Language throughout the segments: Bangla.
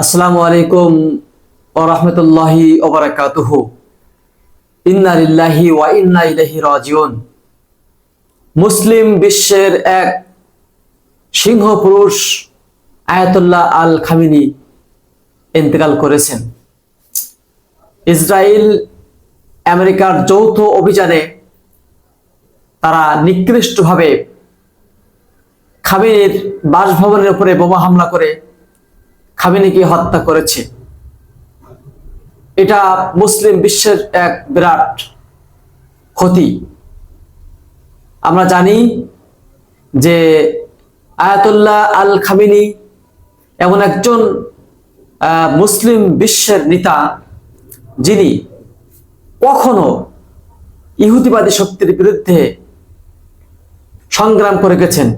আসসালামু আলাইকুম ওয়া রাহমাতুল্লাহি ওয়া বারাকাতুহু। ইন্না লিল্লাহি ওয়া ইন্না ইলাইহি রাজিউন। মুসলিম বিশ্বের এক সিংহ পুরুষ আয়াতুল্লাহ আল খামিনি ইন্তেকাল করেছেন। ইসরায়েল আমেরিকার যৌথ অভিযানে তারা নিকৃষ্টভাবে খামেনির বাসভবনের উপরে বোমা হামলা করে খামেনিকে হত্যা করেছে। এটা মুসলিম বিশ্বের এক বিরাট ক্ষতি। আমরা জানি যে আয়াতুল্লাহ আল খামেনি এমন একজন মুসলিম বিশ্বের নেতা যিনি কখনো ইহুদিবাদী শক্তির বিরুদ্ধে সংগ্রাম করে গেছেন।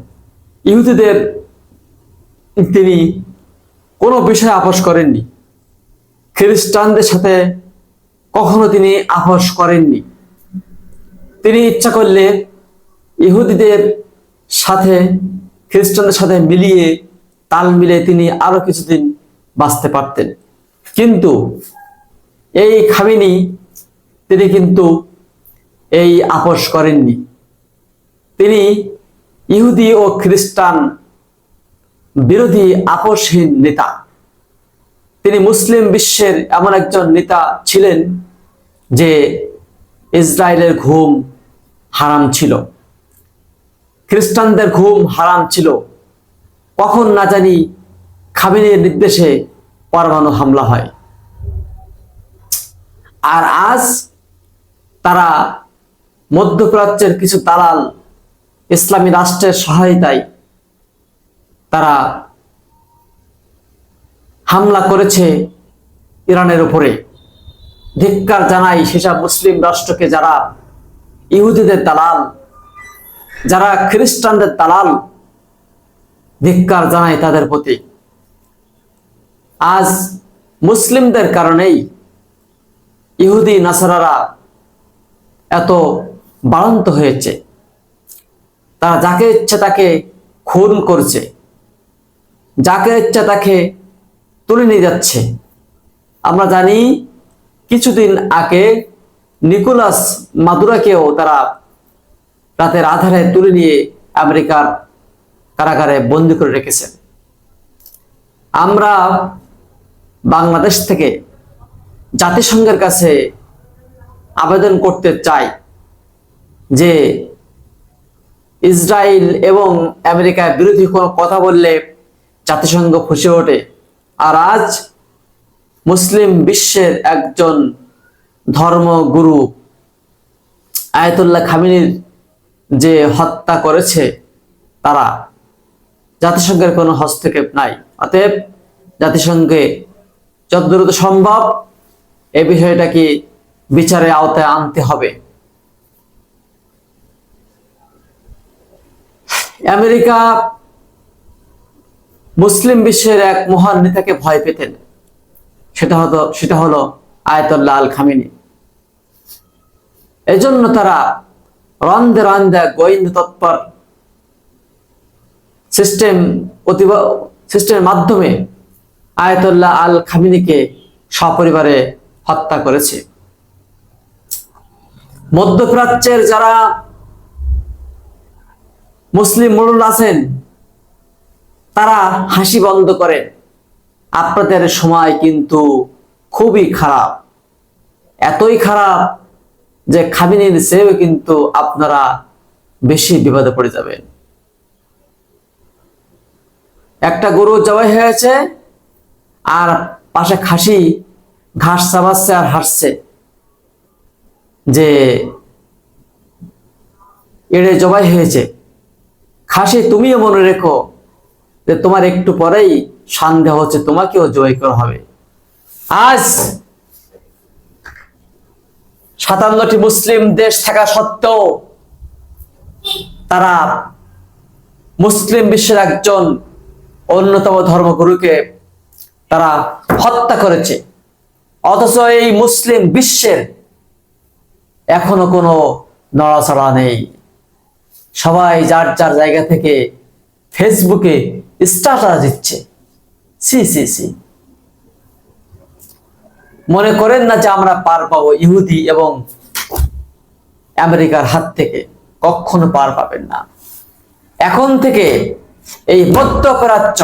ইহুদিদের তিনি কোনো বিষয়ে আপোষ করেননি। খ্রিস্টানদের সাথে কখনো তিনি আপোষ করেননি। তিনি ইচ্ছা করলে ইহুদিদের সাথে খ্রিস্টানদের সাথে মিলিয়ে তাল মিলে তিনি আরো কিছুদিন বাঁচতে পারতেন, কিন্তু এই খামেনি তিনি কিন্তু এই আপোষ করেননি। তিনি ইহুদি ও খ্রিস্টান বিরোধী আপোষহীন নেতা। তিনি মুসলিম বিশ্বের এমন একজন নেতা ছিলেন যে ইসরায়েলের ঘুম হারাম ছিল, খ্রিস্টানদের ঘুম হারাম ছিল। কখন না জানি খামেনির নির্দেশে পরমাণু হামলা হয়। আর আজ তারা মধ্যপ্রাচ্যের কিছু দালাল ইসলামী রাষ্ট্রের সহায়তায় তারা হামলা করেছে ইরানের উপরে। ধিক্কার জানাই সেসব মুসলিম রাষ্ট্রকে যারা ইহুদিদের দালাল, যারা খ্রিস্টানদের দালাল, ধিক্কার জানাই তাদের প্রতি। আজ মুসলিমদের কারণেই ইহুদি নাসারারা এত বাড়ন্ত হয়েছে। তারা যাকে ইচ্ছে তাকে খুন করছে, যাকে ইচ্ছে তাকে তুলে নিয়ে যাচ্ছে। আমরা জানি কিছুদিন আগে নিকোলাস মাদুরাকেও তারা রাতের আধারে তুলে নিয়ে আমেরিকার কারাগারে বন্দী করে রেখেছেন। আমরা বাংলাদেশ থেকে জাতিসংঘের কাছে আবেদন করতে চাই যে ইসরায়েল এবং আমেরিকার বিরোধী কোনো কথা বললে জাতিসংঘ ফুঁসে ওঠে। আর আজ মুসলিম বিশ্বের একজন ধর্মগুরু আয়াতুল্লাহ খামেনির যে হত্যা করেছে, তারা জাতিসংঘের কোনো হস্তক্ষেপ নাই। অতএব জাতিসংঘে যত দ্রুত সম্ভব এই বিষয়টাকে বিচারের আওতায় আনতে হবে। আমেরিকা মুসলিম বিশ্বের এক মহান নেতাকে ভয় পেতেন, সেটা হলো আয়াতুল্লাহ আল খামেনি। এজন্য তারা রন্ধে রন্ধে গোয়েন্দা তৎপর সিস্টেমের মাধ্যমে আয়াতুল্লাহ আল খামেনিকে সপরিবারে হত্যা করেছে। মধ্যপ্রাচ্যের যারা মুসলিম মোড়ল আছেন তারা হাসি বন্ধ করেন। আপনাদের সময় কিন্তু খুবই খারাপ, এতই খারাপ যে খামেনির চেয়েও কিন্তু আপনারা বেশি বিপদে পড়ে যাবেন। একটা গরু জবাই হয়েছে আর পাশে খাসি ঘাস চাবাচ্ছে আর হাসছে যে এড়ে জবাই হয়েছে। খাসি, তুমিও মনে রেখো যে তোমার একটু পরেই সন্দেহ হচ্ছে তোমাকেও জবাই করা হবে। আজ 57টি মুসলিম দেশ থাকা সত্ত্বেও তারা মুসলিম বিশ্বের একজন অন্যতম ধর্মগুরুকে তারা হত্যা করেছে। অথচ এই মুসলিম বিশ্বের এখনো কোনো নড়াচড়া নেই। সবাই যার যার জায়গা থেকে ফেসবুকে স্ট্যাটাস দিচ্ছে। সি সি সি মনে করেন না যে আমরা পার পাবো ইহুদি এবং আমেরিকার হাত থেকে, কখনো পার পাবেন না। এখন থেকে এই মধ্যপ্রাচ্য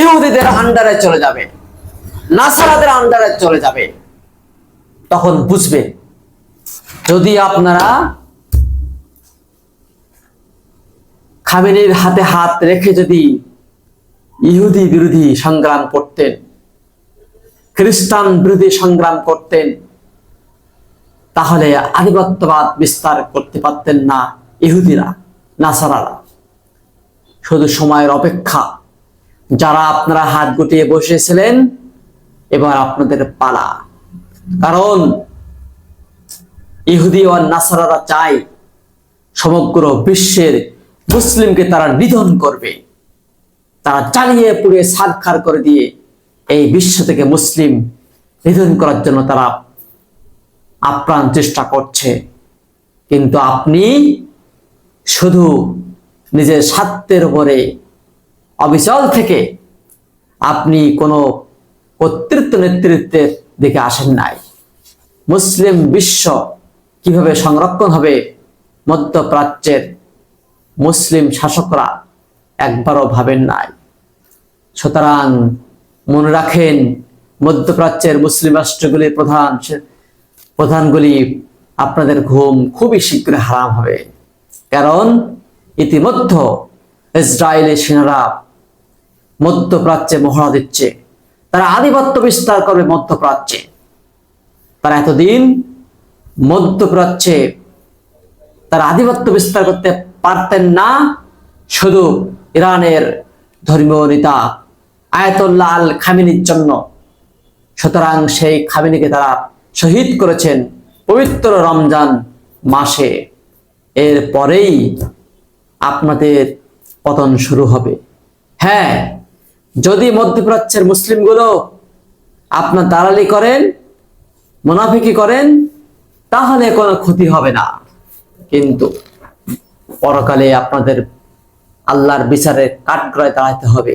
ইহুদিদের আন্ডারে চলে যাবে, নাসারাদের আন্ডারে চলে যাবে। তখন বুঝবেন, যদি আপনারা খামেনির হাতে হাত রেখে যদি ইহুদি বিরোধী সংগ্রাম করতেন, খ্রিস্টান বিরোধী সংগ্রাম করতেন, তাহলে আধিপত্যবাদ বিস্তার করতে পারতেন না ইহুদিরা, নাসারারা। শুধু সময়ের অপেক্ষা। যারা আপনারা হাত গুটিয়ে বসেছিলেন, এবার আপনাদের পালা। কারণ ইহুদি ও নাসারারা চায় সমগ্র বিশ্বের মুসলিমকে তারা নিধন করবে। তারা চালিয়ে পুড়ে ছারখার করে দিয়ে এই বিশ্ব থেকে মুসলিম নিধন করার জন্য তারা আপ্রাণ চেষ্টা করছে। কিন্তু আপনি শুধু নিজের স্বার্থের উপরে অবিচল থেকে আপনি কোনো কর্তৃত্ব নেতৃত্বের দিকে আসেন নাই। মুসলিম বিশ্ব কিভাবে সংরক্ষণ হবে মধ্যপ্রাচ্যের মুসলিম শাসকরা একবারও ভাবেন নাই। সুতরাং মনে রাখেন, মধ্যপ্রাচ্যের মুসলিম রাষ্ট্রগুলির প্রধানগুলি আপনাদের ঘুম খুবই শীঘ্র হারাম হবে। কারণ ইতিমধ্যে ইসরায়েলি সেনারা মধ্যপ্রাচ্যে মহড়া দিচ্ছে। তারা আধিপত্য বিস্তার করবে মধ্যপ্রাচ্যে। তারা এতদিন মধ্যপ্রাচ্যে তারা আধিপত্য বিস্তার করতে পারতেন না, শুধু ইরানের ধর্মীয় নেতা আয়াতুল্লাহ আল খামেনির জন্য। সুতরাং সেই খামেনিকে তারা শহীদ করেছেন পবিত্র রমজান মাসে। এর পরেই আপনাদের পতন শুরু হবে। হ্যাঁ, যদি মধ্যপ্রাচ্যের মুসলিমগুলো আপনার দালালি করেন, মুনাফিকি করেন, তাহলে কোনো ক্ষতি হবে না। কিন্তু পরকালে আপনাদের আল্লাহর বিচারে কাঠগড়ায় দাঁড়াতে হবে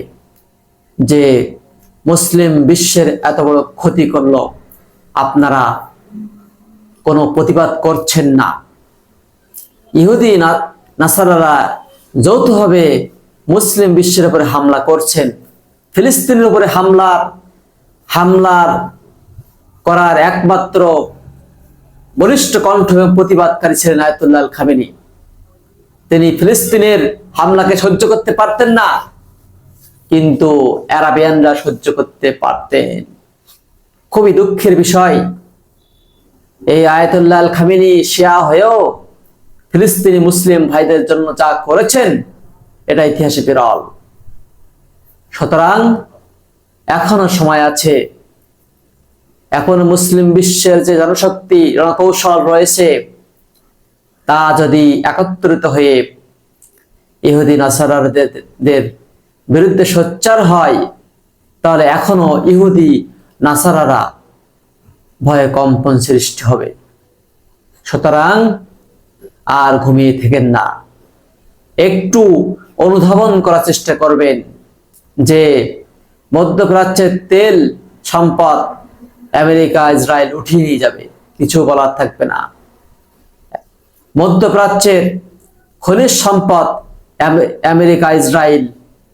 যে মুসলিম বিশ্বের এত বড় ক্ষতি করলো, আপনারা কোনো প্রতিবাদ করছেন না। ইহুদি নাসারারা যৌথভাবে মুসলিম বিশ্বের উপরে হামলা করছেন। ফিলিস্তিনের উপরে হামলার করার একমাত্র বলিষ্ঠ কণ্ঠ এবং প্রতিবাদকারী ছিলেন আয়াতুল্লাহ আল খামেনি। তিনি ফিলিস্তিনের হামলাকে সহ্য করতে পারতেন না, কিন্তু আরাবিয়ানরা সহ্য করতে পারতেন। খুবই দুঃখের বিষয়, এই আয়াতুল্লাহ আল খামেনি শিয়া হয়েও ফিলিস্তিনি মুসলিম ভাইদের জন্য যা করেছেন, এটা ইতিহাসে বিরল। সুতরাং এখনো সময় আছে। এখন মুসলিম বিশ্বের যে জনশক্তি, রণকৌশল রয়েছে, তা যদি একত্রিত হয়ে ইহুদি নাসারাদের বিরুদ্ধে সোচ্চার হয়, তাহলে এখনো ইহুদি নাসারারা ভয়ে কম্পন সৃষ্টি হবে। সুতরাং আর ঘুমিয়ে থাকেন না, একটু অনুধাবন করার চেষ্টা করবেন যে মধ্যপ্রাচ্যের তেল সম্পদ আমেরিকা ইসরায়েল উঠিয়ে নিয়ে যাবে, কিছু বলার থাকবে না। মধ্যপ্রাচ্যের খনিজ সম্পদ আমেরিকা ইসরায়েল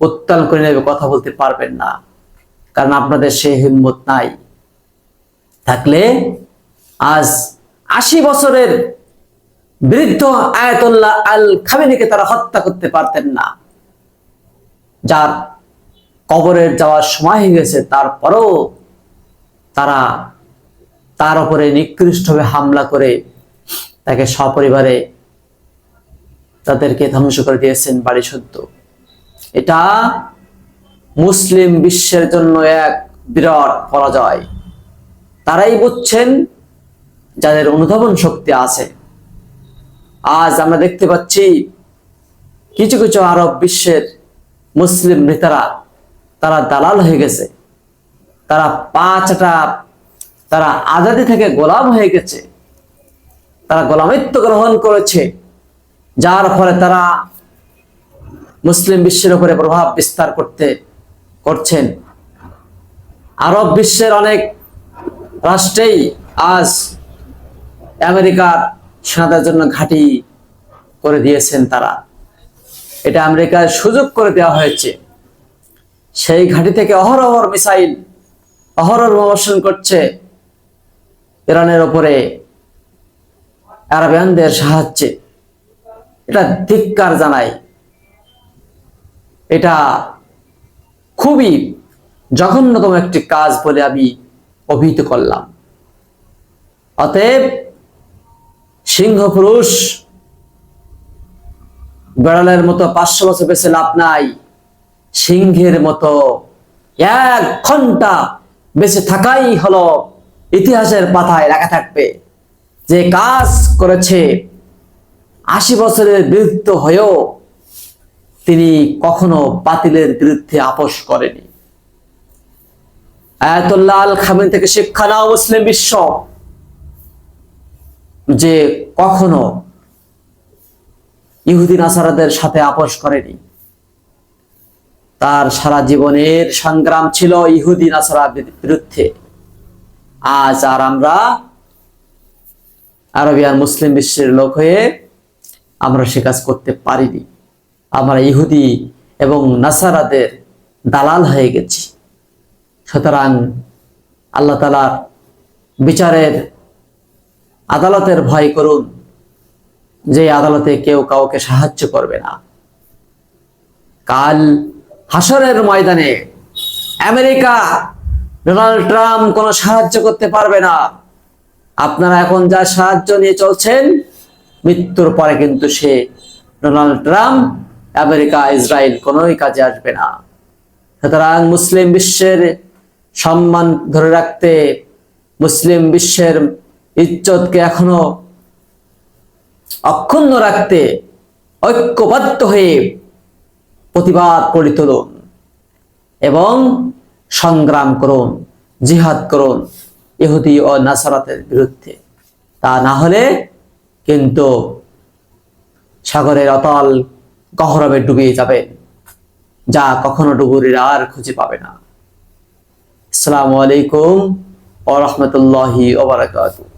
উত্তোলন করে নেবে, কথা বলতে পারবেন না, কারণ আপনাদের সেই হিম্মত নাই। থাকলে আজ 80 বছরের বৃদ্ধ আয়াতুল্লাহ আল খামেনিকে তারা হত্যা করতে পারতেন না, যার কবরের যাওয়ার সময় হয়ে গেছে। তারপরেও তারা তার উপরে নিকৃষ্টভাবে হামলা করে তাকে সপরিবারে তাদেরকে ধ্বংস করে দিয়েছেন বাড়ি শুদ্ধ। এটা মুসলিম বিশ্বের জন্য এক বিরাট পরাজয়। তারাই বুঝছেন যাদের অনুধাবন শক্তি আছে। আজ আমরা দেখতে পাচ্ছি কিছু কিছু আরব বিশ্বের মুসলিম নেতারা তারা দালাল হয়ে গেছে, তারা তারা আজাদি থেকে গোলাম হয়ে গেছে, তারা গোলামিত্ব গ্রহণ করেছে, যার ফলে তারা মুসলিম বিশ্বের উপরে প্রভাব বিস্তার করছেন। আরব বিশ্বের অনেক রাষ্ট্রেই আজ আমেরিকার সেনাদের জন্য ঘাঁটি করে দিয়েছেন তারা। এটা আমেরিকার সুযোগ করে দেওয়া হয়েছে। সেই ঘাঁটি থেকে অহরহ মিসাইল অহরহ বর্ষণ করছে ইরানের ওপরে আরাবিয়ানদের সাহায্যে। এটা ধিক্কার জানাই। এটা খুবই জঘন্যতম একটি কাজ বলে আমি অভিহিত করলাম। অতএব সিংহ পুরুষ বেড়ালের মতো 500 বছর বেঁচে লাভ নাই। সিংহের মতো 1 ঘন্টা বেঁচে থাকাই হলো ইতিহাসের পাতায় লেখা থাকবে। যে কাজ করেছে 80 বছরের বৃদ্ধ হয়েও তিনি কখনো বাতিলের বিরুদ্ধে আপোষ করেনি। আয়াতুল্লাহ আল খামেনি থেকে শিক্ষা নাও মুসলিম বিশ্ব, যে কখনো ইহুদি নাসারাদের সাথে আপোষ করেনি। তার সারা জীবনের সংগ্রাম ছিল ইহুদি নাসারার বিরুদ্ধে। আজ আর আমরা আরবিয়ান মুসলিম বিশ্বের লোক হয়ে আমরা সে কাজ করতে পারিনি। আমরা ইহুদি এবং নাসারাদের দালাল হয়ে গেছি। সুতরাং আল্লাহ তাআলার বিচারের আদালতের ভয় করুন, যে আদালতে কেউ কাউকে সাহায্য করবে না। কাল হাসরের ময়দানে আমেরিকা ডোনাল্ড ট্রাম্প কোনো সাহায্য করতে পারবে না। আপনারা এখন যা সাহায্য নিয়ে চলছেন, মৃত্যুর পরে কিন্তু সে ডোনাল্ড ট্রাম্প, আমেরিকা, ইসরায়েল কোনোই কাজে আসবে না। সুতরাং মুসলিম বিশ্বের সম্মান ধরে রাখতে, মুসলিম বিশ্বের ইজ্জতকে এখনো অক্ষুণ্ণ রাখতে ঐক্যবদ্ধ হয়ে প্রতিবাদ করে তুলুন এবং সংগ্রাম করুন, জিহাদ করুন ইহুদি ও নাসারাতের বিরুদ্ধে। তা না হলে কিন্তু সাগরের অতল গহ্বরে ডুবে যাবেন, যা কখনো ডুবুরিরা আর খুঁজে পাবে না। আসসালামু আলাইকুম ওয়া রাহমাতুল্লাহি ওয়া বারাকাতুহু।